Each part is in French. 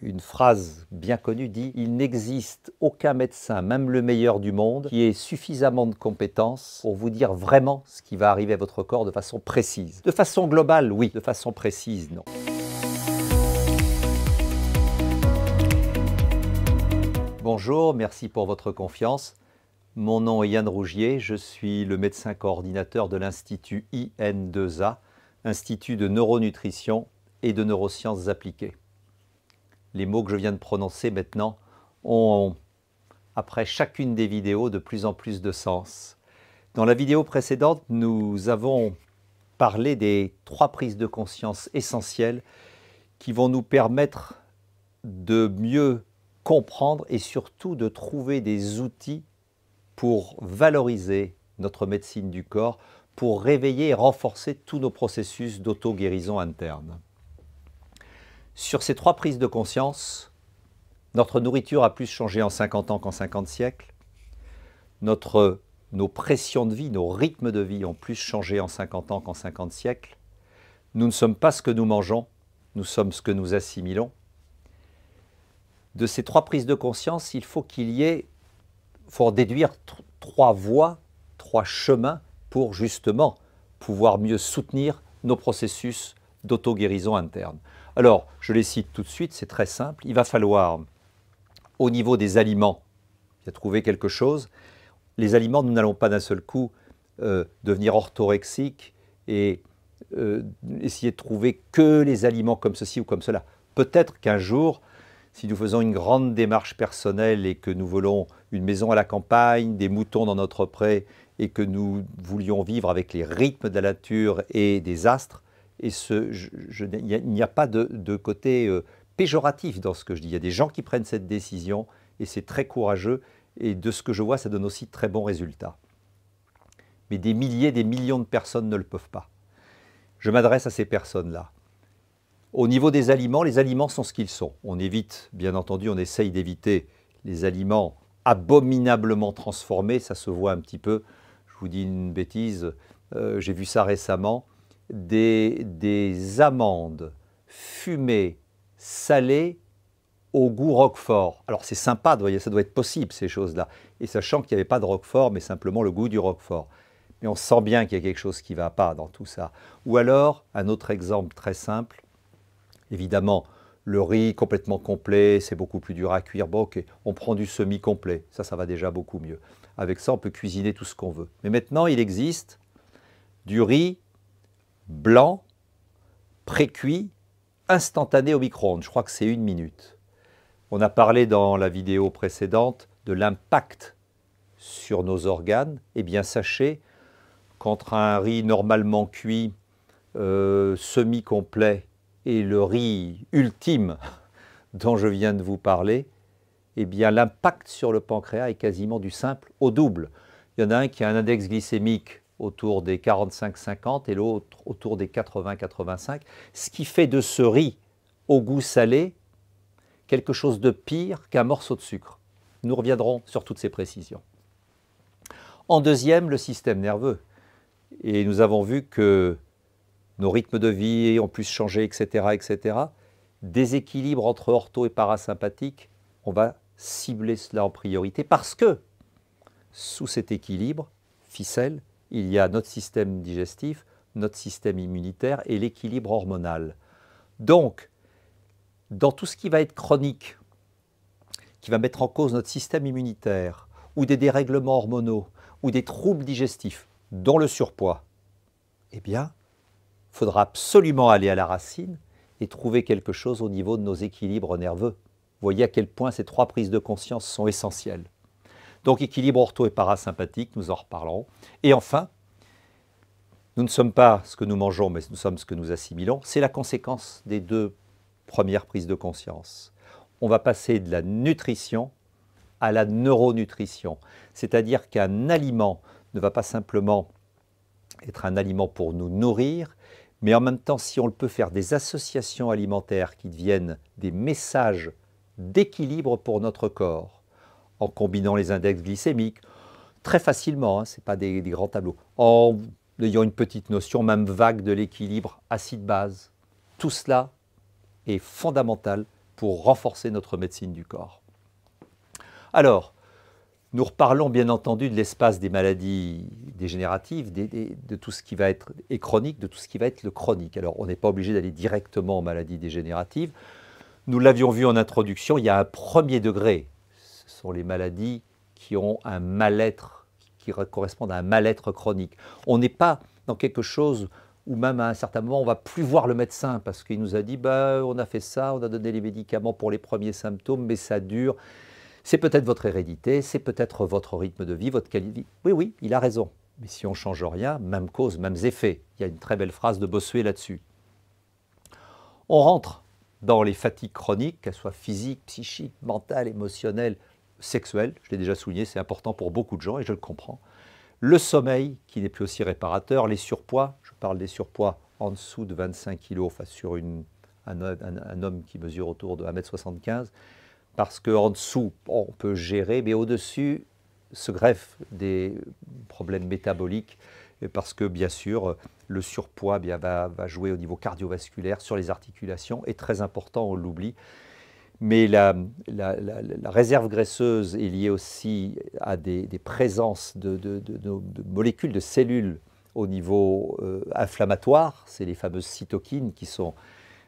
Une phrase bien connue dit « Il n'existe aucun médecin, même le meilleur du monde, qui ait suffisamment de compétences pour vous dire vraiment ce qui va arriver à votre corps de façon précise. » De façon globale, oui. De façon précise, non. Bonjour, merci pour votre confiance. Mon nom est Yann Rougier, je suis le médecin coordinateur de l'Institut IN2A, Institut de neuronutrition et de neurosciences appliquées. Les mots que je viens de prononcer maintenant ont, après chacune des vidéos, de plus en plus de sens. Dans la vidéo précédente, nous avons parlé des 3 prises de conscience essentielles qui vont nous permettre de mieux comprendre et surtout de trouver des outils pour valoriser notre médecine du corps, pour réveiller et renforcer tous nos processus d'auto-guérison interne. Sur ces 3 prises de conscience, notre nourriture a plus changé en 50 ans qu'en 50 siècles. Nos pressions de vie, nos rythmes de vie ont plus changé en 50 ans qu'en 50 siècles. Nous ne sommes pas ce que nous mangeons, nous sommes ce que nous assimilons. De ces 3 prises de conscience, il faut en déduire 3 voies, 3 chemins pour justement pouvoir mieux soutenir nos processus d'auto-guérison interne. Alors, je les cite tout de suite, c'est très simple. Il va falloir, au niveau des aliments, trouver quelque chose. Les aliments, nous n'allons pas d'un seul coup devenir orthorexiques et essayer de trouver que les aliments comme ceci ou comme cela. Peut-être qu'un jour, si nous faisons une grande démarche personnelle et que nous voulons une maison à la campagne, des moutons dans notre pré et que nous voulions vivre avec les rythmes de la nature et des astres, et il n'y a pas de côté péjoratif dans ce que je dis. Il y a des gens qui prennent cette décision et c'est très courageux et de ce que je vois, ça donne aussi de très bons résultats. Mais des milliers, des millions de personnes ne le peuvent pas. Je m'adresse à ces personnes-là. Au niveau des aliments, les aliments sont ce qu'ils sont. On évite, bien entendu, on essaye d'éviter les aliments abominablement transformés, ça se voit un petit peu. Je vous dis une bêtise, j'ai vu ça récemment. Des amandes fumées, salées, au goût roquefort. Alors c'est sympa, ça doit être possible ces choses-là. Et sachant qu'il n'y avait pas de roquefort, mais simplement le goût du roquefort. Mais on sent bien qu'il y a quelque chose qui ne va pas dans tout ça. Ou alors, un autre exemple très simple, évidemment, le riz complètement complet, c'est beaucoup plus dur à cuire. Bon, ok, on prend du semi-complet, ça va déjà beaucoup mieux. Avec ça, on peut cuisiner tout ce qu'on veut. Mais maintenant, il existe du riz blanc, pré-cuit, instantané au micro-ondes. Je crois que c'est 1 minute. On a parlé dans la vidéo précédente de l'impact sur nos organes. Eh bien, sachez qu'entre un riz normalement cuit, semi-complet, et le riz ultime dont je viens de vous parler, eh bien, l'impact sur le pancréas est quasiment du simple au double. Il y en a un qui a un index glycémique autour des 45-50 et l'autre autour des 80-85, ce qui fait de ce riz au goût salé quelque chose de pire qu'un morceau de sucre. Nous reviendrons sur toutes ces précisions. En deuxième, le système nerveux. Et nous avons vu que nos rythmes de vie ont pu changer, etc., etc. Déséquilibre entre ortho et parasympathique, on va cibler cela en priorité parce que sous cet équilibre, ficelle, il y a notre système digestif, notre système immunitaire et l'équilibre hormonal. Donc, dans tout ce qui va être chronique, qui va mettre en cause notre système immunitaire, ou des dérèglements hormonaux, ou des troubles digestifs, dont le surpoids, eh bien, il faudra absolument aller à la racine et trouver quelque chose au niveau de nos équilibres nerveux. Vous voyez à quel point ces 3 prises de conscience sont essentielles. Donc, équilibre ortho et parasympathique, nous en reparlerons. Et enfin, nous ne sommes pas ce que nous mangeons, mais nous sommes ce que nous assimilons. C'est la conséquence des 2 premières prises de conscience. On va passer de la nutrition à la neuronutrition. C'est-à-dire qu'un aliment ne va pas simplement être un aliment pour nous nourrir, mais en même temps, si on le peut faire des associations alimentaires qui deviennent des messages d'équilibre pour notre corps, en combinant les index glycémiques, très facilement, ce n'est pas des grands tableaux, en ayant une petite notion, même vague, de l'équilibre acide-base. Tout cela est fondamental pour renforcer notre médecine du corps. Alors, nous reparlons bien entendu de l'espace des maladies dégénératives, de tout ce qui va être chronique, de tout ce qui va être le chronique. Alors, on n'est pas obligé d'aller directement aux maladies dégénératives. Nous l'avions vu en introduction, il y a un premier degré. Ce sont les maladies qui ont un mal-être, qui correspondent à un mal-être chronique. On n'est pas dans quelque chose où même à un certain moment, on ne va plus voir le médecin parce qu'il nous a dit on a fait ça, on a donné les médicaments pour les premiers symptômes, mais ça dure. C'est peut-être votre hérédité, c'est peut-être votre rythme de vie, votre qualité de vie. Oui, oui, il a raison. Mais si on ne change rien, même cause, mêmes effets. Il y a une très belle phrase de Bossuet là-dessus. On rentre dans les fatigues chroniques, qu'elles soient physiques, psychiques, mentales, émotionnelles, sexuelles. Je l'ai déjà souligné, c'est important pour beaucoup de gens et je le comprends. Le sommeil, qui n'est plus aussi réparateur, les surpoids, je parle des surpoids en dessous de 25 kg, enfin sur un homme qui mesure autour de 1,75 m, parce qu'en dessous, on peut gérer, mais au-dessus se greffent des problèmes métaboliques, parce que bien sûr, le surpoids va jouer au niveau cardiovasculaire, sur les articulations, est très important, on l'oublie. Mais la réserve graisseuse est liée aussi à des présences de molécules, de cellules au niveau inflammatoire. C'est les fameuses cytokines qui sont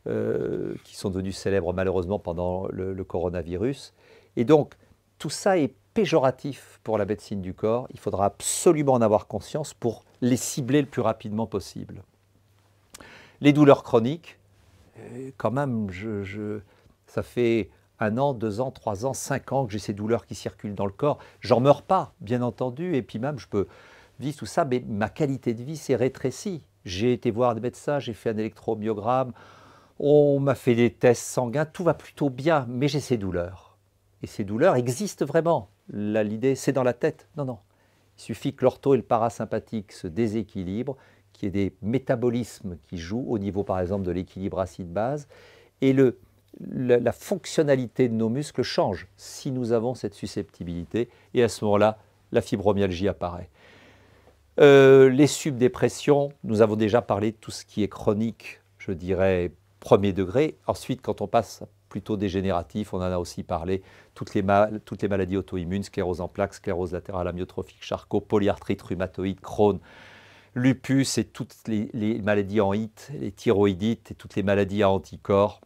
devenues célèbres malheureusement pendant le coronavirus. Et donc, tout ça est péjoratif pour la médecine du corps. Il faudra absolument en avoir conscience pour les cibler le plus rapidement possible. Les douleurs chroniques, quand même, ça fait 1 an, 2 ans, 3 ans, 5 ans que j'ai ces douleurs qui circulent dans le corps. J'en meurs pas, bien entendu, et puis même je peux vivre tout ça, mais ma qualité de vie s'est rétrécie. J'ai été voir des médecins, j'ai fait un électromyogramme, on m'a fait des tests sanguins, tout va plutôt bien, mais j'ai ces douleurs. Et ces douleurs existent vraiment. L'idée, c'est dans la tête. Non, non. Il suffit que l'ortho et le parasympathique se déséquilibrent, qu'il y ait des métabolismes qui jouent au niveau, par exemple, de l'équilibre acide-base, et la fonctionnalité de nos muscles change si nous avons cette susceptibilité, et à ce moment-là, la fibromyalgie apparaît. Les subdépressions, nous avons déjà parlé de tout ce qui est chronique, je dirais, premier degré. Ensuite, quand on passe plutôt dégénératif, on en a aussi parlé, toutes les maladies auto-immunes, sclérose en plaques, sclérose latérale amyotrophique, Charcot, polyarthrite rhumatoïde, Crohn, lupus et toutes les maladies en HIT, les thyroïdites et toutes les maladies à anticorps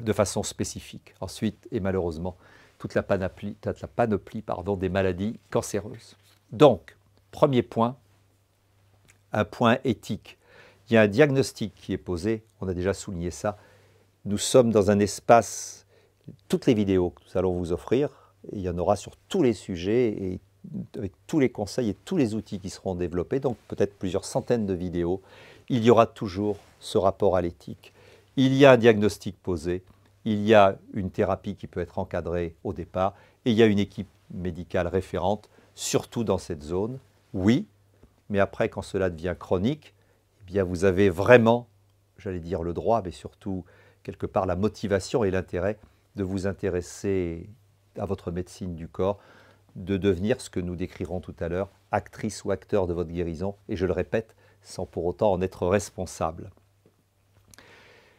de façon spécifique. Ensuite, et malheureusement, toute la panoplie des maladies cancéreuses. Donc, premier point, un point éthique. Il y a un diagnostic qui est posé, on a déjà souligné ça. Nous sommes dans un espace, toutes les vidéos que nous allons vous offrir, et il y en aura sur tous les sujets, et avec tous les conseils et tous les outils qui seront développés, donc peut-être plusieurs centaines de vidéos, il y aura toujours ce rapport à l'éthique. Il y a un diagnostic posé, il y a une thérapie qui peut être encadrée au départ, et il y a une équipe médicale référente, surtout dans cette zone. Oui, mais après, quand cela devient chronique, eh bien vous avez vraiment, j'allais dire le droit, mais surtout quelque part la motivation et l'intérêt de vous intéresser à votre médecine du corps, de devenir ce que nous décrirons tout à l'heure, actrice ou acteur de votre guérison, et je le répète, sans pour autant en être responsable.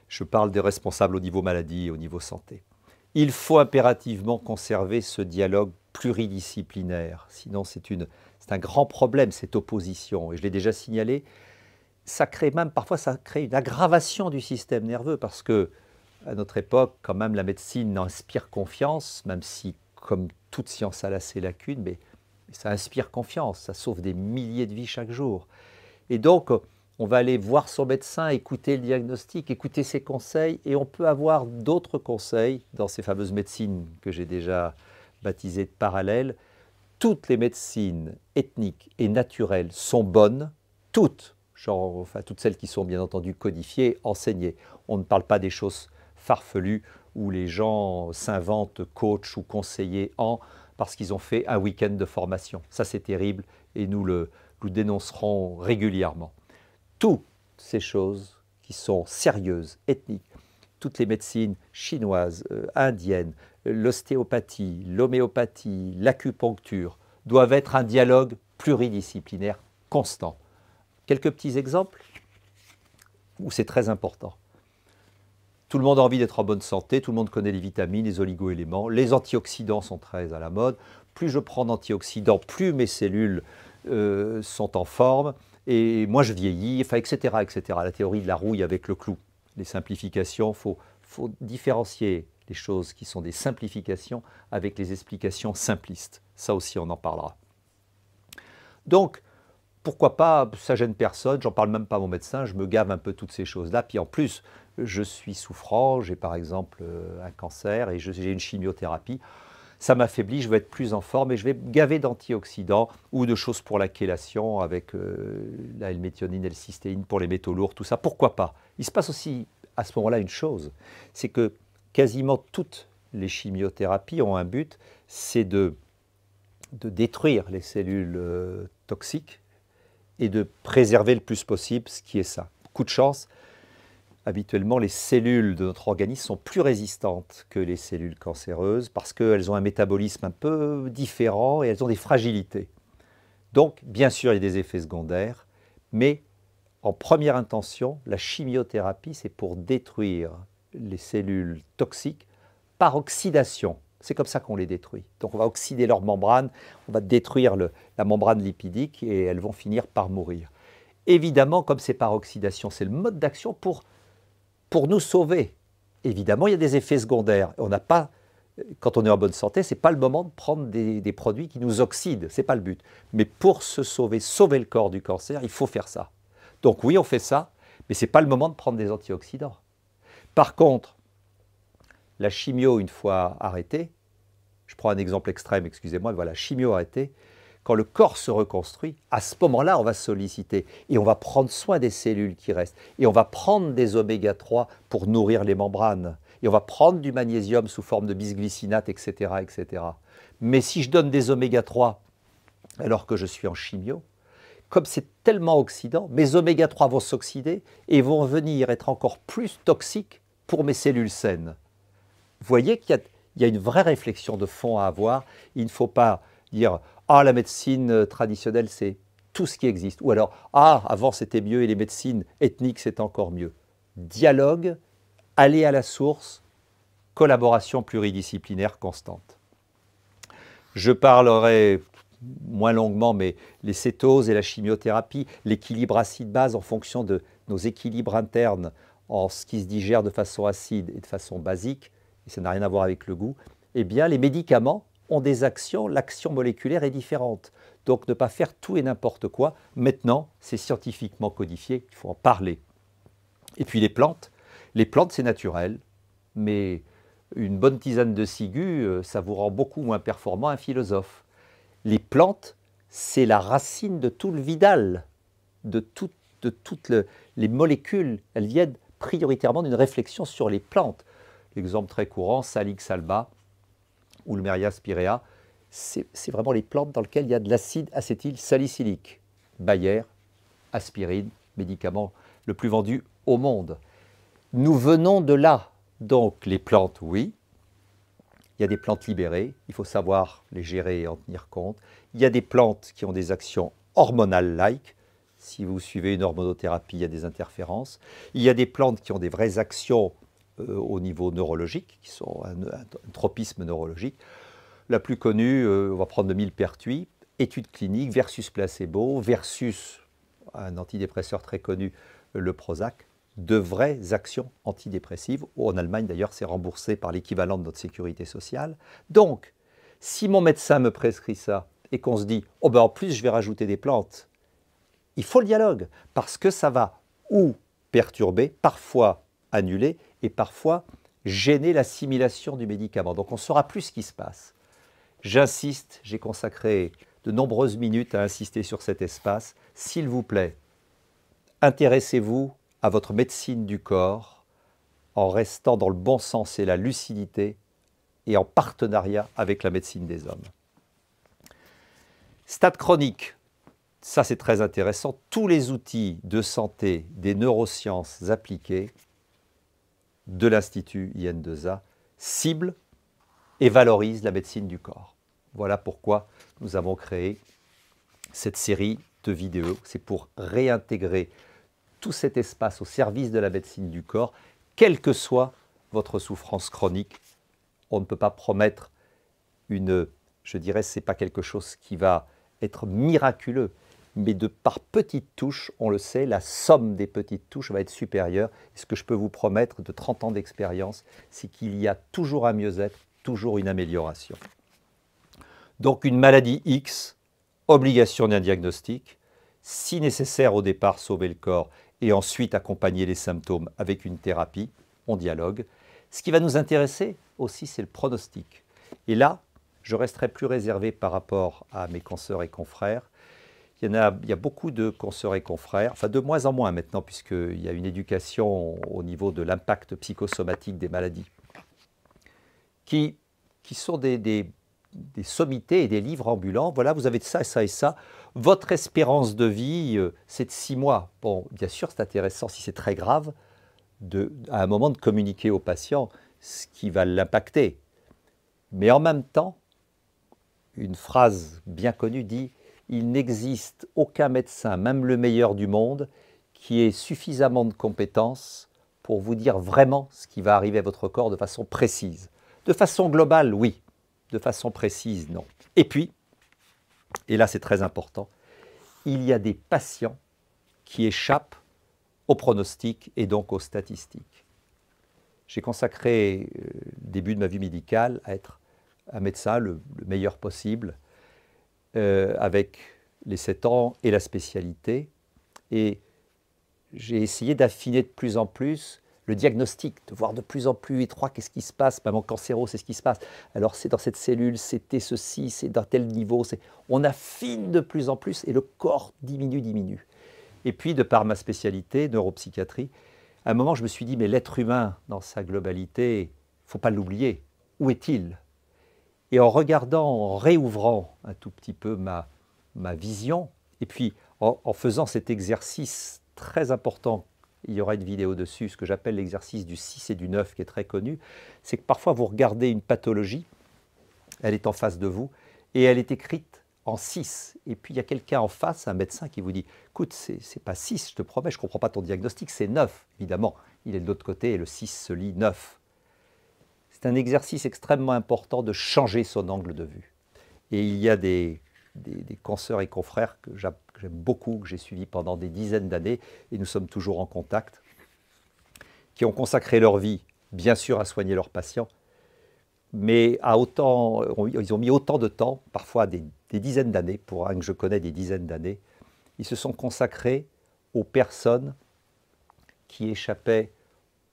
Je parle des responsables au niveau maladie et au niveau santé. Il faut impérativement conserver ce dialogue pluridisciplinaire, sinon c'est un grand problème, cette opposition, et je l'ai déjà signalé, parfois ça crée une aggravation du système nerveux, parce que à notre époque, quand même, la médecine inspire confiance, même si, comme toute science a ses lacunes, mais ça inspire confiance, ça sauve des milliers de vies chaque jour. Et donc, on va aller voir son médecin, écouter le diagnostic, écouter ses conseils, et on peut avoir d'autres conseils dans ces fameuses médecines que j'ai déjà baptisées de parallèles. Toutes les médecines ethniques et naturelles sont bonnes, toutes, toutes celles qui sont bien entendu codifiées, enseignées. On ne parle pas des choses farfelues où les gens s'inventent coach ou conseiller parce qu'ils ont fait un week-end de formation. Ça, c'est terrible et nous le dénoncerons régulièrement. Toutes ces choses qui sont sérieuses, ethniques, toutes les médecines chinoises, indiennes, l'ostéopathie, l'homéopathie, l'acupuncture, doivent être un dialogue pluridisciplinaire constant. Quelques petits exemples où c'est très important. Tout le monde a envie d'être en bonne santé, tout le monde connaît les vitamines, les oligo-éléments, les antioxydants sont très à la mode. Plus je prends d'antioxydants, plus mes cellules sont en forme, et moi je vieillis, enfin, etc., etc. La théorie de la rouille avec le clou. Les simplifications, faut différencier les choses qui sont des simplifications avec les explications simplistes. Ça aussi, on en parlera. Donc, pourquoi pas, ça gêne personne, j'en parle même pas à mon médecin, je me gave un peu toutes ces choses-là. Puis en plus, je suis souffrant, j'ai par exemple un cancer et j'ai une chimiothérapie. Ça m'affaiblit, je vais être plus en forme et je vais me gaver d'antioxydants ou de choses pour la chélation avec la L-méthionine et le cystéine pour les métaux lourds, tout ça. Pourquoi pas? Il se passe aussi à ce moment-là une chose, c'est que quasiment toutes les chimiothérapies ont un but, c'est de détruire les cellules toxiques et de préserver le plus possible ce qui est ça. Coup de chance, habituellement les cellules de notre organisme sont plus résistantes que les cellules cancéreuses parce qu'elles ont un métabolisme un peu différent et elles ont des fragilités. Donc, bien sûr, il y a des effets secondaires, mais en première intention, la chimiothérapie, c'est pour détruire les cellules toxiques par oxydation. C'est comme ça qu'on les détruit. Donc on va oxyder leur membrane, on va détruire la membrane lipidique et elles vont finir par mourir. Évidemment, comme c'est par oxydation, c'est le mode d'action pour nous sauver. Évidemment, il y a des effets secondaires. On n'a pas, quand on est en bonne santé, ce n'est pas le moment de prendre des produits qui nous oxydent, ce n'est pas le but. Mais pour se sauver, sauver le corps du cancer, il faut faire ça. Donc oui, on fait ça, mais ce n'est pas le moment de prendre des antioxydants. Par contre, la chimio, une fois arrêtée, je prends un exemple extrême, excusez-moi, voilà, chimio arrêtée, quand le corps se reconstruit, à ce moment-là, on va solliciter et on va prendre soin des cellules qui restent. Et on va prendre des oméga 3 pour nourrir les membranes. Et on va prendre du magnésium sous forme de bisglycinate, etc., etc. Mais si je donne des oméga 3 alors que je suis en chimio, comme c'est tellement oxydant, mes oméga 3 vont s'oxyder et vont venir être encore plus toxiques pour mes cellules saines. Vous voyez qu'il y a une vraie réflexion de fond à avoir. Il ne faut pas dire « Ah, la médecine traditionnelle, c'est tout ce qui existe ». Ou alors « Ah, avant c'était mieux et les médecines ethniques, c'est encore mieux ». Dialogue, aller à la source, collaboration pluridisciplinaire constante. Je parlerai moins longuement, mais les cétoses et la chimiothérapie, l'équilibre acide-base en fonction de nos équilibres internes en ce qui se digère de façon acide et de façon basique, et ça n'a rien à voir avec le goût, eh bien les médicaments ont des actions, l'action moléculaire est différente. Donc ne pas faire tout et n'importe quoi. Maintenant, c'est scientifiquement codifié, il faut en parler. Et puis les plantes c'est naturel, mais une bonne tisane de ciguë, ça vous rend beaucoup moins performant un philosophe. Les plantes, c'est la racine de tout le vidal, de toutes les molécules. Elles viennent prioritairement d'une réflexion sur les plantes. L'exemple très courant, Salix alba ou le Meria spirea, c'est vraiment les plantes dans lesquelles il y a de l'acide acétylsalicylique. Bayer, aspirine, médicament le plus vendu au monde. Nous venons de là. Donc les plantes, oui. Il y a des plantes libérées, il faut savoir les gérer et en tenir compte. Il y a des plantes qui ont des actions hormonales-like. Si vous suivez une hormonothérapie, il y a des interférences. Il y a des plantes qui ont des vraies actions au niveau neurologique, qui sont un tropisme neurologique. La plus connue, on va prendre le millepertuis, étude clinique versus placebo, versus un antidépresseur très connu, le Prozac, de vraies actions antidépressives. En Allemagne, d'ailleurs, c'est remboursé par l'équivalent de notre sécurité sociale. Donc, si mon médecin me prescrit ça et qu'on se dit « Oh ben en plus, je vais rajouter des plantes », il faut le dialogue, parce que ça va ou perturber, parfois annuler, et parfois gêner l'assimilation du médicament. Donc on ne saura plus ce qui se passe. J'insiste, j'ai consacré de nombreuses minutes à insister sur cet espace. S'il vous plaît, intéressez-vous à votre médecine du corps en restant dans le bon sens et la lucidité et en partenariat avec la médecine des hommes. Stade chronique, ça c'est très intéressant. Tous les outils de santé des neurosciences appliquées de l'Institut IN2A ciblent et valorisent la médecine du corps. Voilà pourquoi nous avons créé cette série de vidéos. C'est pour réintégrer tout cet espace au service de la médecine du corps, quelle que soit votre souffrance chronique. On ne peut pas promettre je dirais, ce n'est pas quelque chose qui va être miraculeux, mais par petites touches, on le sait, la somme des petites touches va être supérieure. Et ce que je peux vous promettre de 30 ans d'expérience, c'est qu'il y a toujours un mieux-être, toujours une amélioration. Donc une maladie X, obligation d'un diagnostic, si nécessaire au départ sauver le corps et ensuite accompagner les symptômes avec une thérapie, on dialogue. Ce qui va nous intéresser aussi, c'est le pronostic. Et là, je resterai plus réservé par rapport à mes consoeurs et confrères. Il y a beaucoup de consoeurs et confrères, enfin de moins en moins maintenant, puisqu'il y a une éducation au niveau de l'impact psychosomatique des maladies, qui sont des sommités et des livres ambulants. Voilà, vous avez ça, ça et ça. Votre espérance de vie, c'est de 6 mois. Bon, bien sûr, c'est intéressant, si c'est très grave, à un moment de communiquer au patient ce qui va l'impacter. Mais en même temps, une phrase bien connue dit « Il n'existe aucun médecin, même le meilleur du monde, qui ait suffisamment de compétences pour vous dire vraiment ce qui va arriver à votre corps de façon précise. » De façon globale, oui. De façon précise, non. Et puis, et là c'est très important, il y a des patients qui échappent au pronostic et donc aux statistiques. J'ai consacré le début de ma vie médicale à être un médecin le meilleur possible, avec les 7 ans et la spécialité. Et j'ai essayé d'affiner de plus en plus le diagnostic, de voir de plus en plus étroit qu'est-ce qui se passe, même en cancéro, c'est ce qui se passe. Alors c'est dans cette cellule, c'était ceci, c'est dans tel niveau. On affine de plus en plus et le corps diminue. Et puis, de par ma spécialité, neuropsychiatrie, à un moment, je me suis dit, mais l'être humain, dans sa globalité, il ne faut pas l'oublier. Où est-il ? Et en regardant, en réouvrant un tout petit peu ma vision, et puis en faisant cet exercice très important, il y aura une vidéo dessus, ce que j'appelle l'exercice du 6 et du 9, qui est très connu, c'est que parfois vous regardez une pathologie, elle est en face de vous, et elle est écrite en 6. Et puis il y a quelqu'un en face, un médecin qui vous dit « Écoute, c'est pas 6, je te promets, je ne comprends pas ton diagnostic, c'est 9. » Évidemment, il est de l'autre côté et le 6 se lit 9. C'est un exercice extrêmement important de changer son angle de vue. Et il y a des consoeurs et confrères que j'aime beaucoup, que j'ai suivis pendant des dizaines d'années, et nous sommes toujours en contact, qui ont consacré leur vie, bien sûr, à soigner leurs patients, mais ils ont mis autant de temps, parfois des dizaines d'années, pour un que je connais des dizaines d'années, ils se sont consacrés aux personnes qui échappaient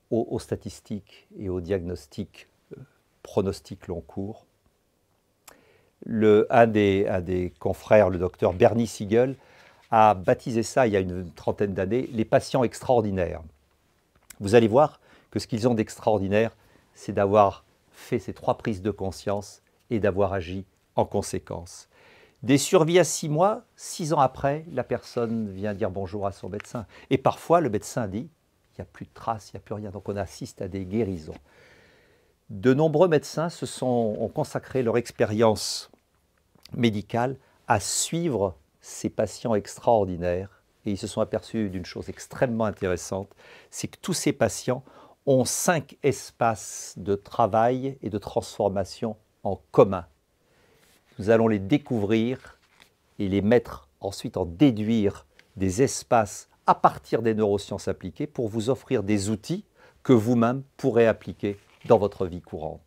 aux statistiques et aux diagnostics pronostics long cours. Un des confrères, le docteur Bernie Siegel, a baptisé ça il y a une trentaine d'années, les patients extraordinaires. Vous allez voir que ce qu'ils ont d'extraordinaire, c'est d'avoir fait ces 3 prises de conscience et d'avoir agi en conséquence. Des survies à 6 mois, 6 ans après, la personne vient dire bonjour à son médecin. Et parfois, le médecin dit, il n'y a plus de traces, il n'y a plus rien. Donc on assiste à des guérisons. De nombreux médecins ont consacré leur expérience médicale à suivre ces patients extraordinaires. Et ils se sont aperçus d'une chose extrêmement intéressante, c'est que tous ces patients ont 5 espaces de travail et de transformation en commun. Nous allons les découvrir et les mettre ensuite en déduire des espaces à partir des neurosciences appliquées pour vous offrir des outils que vous-même pourrez appliquer dans votre vie courante.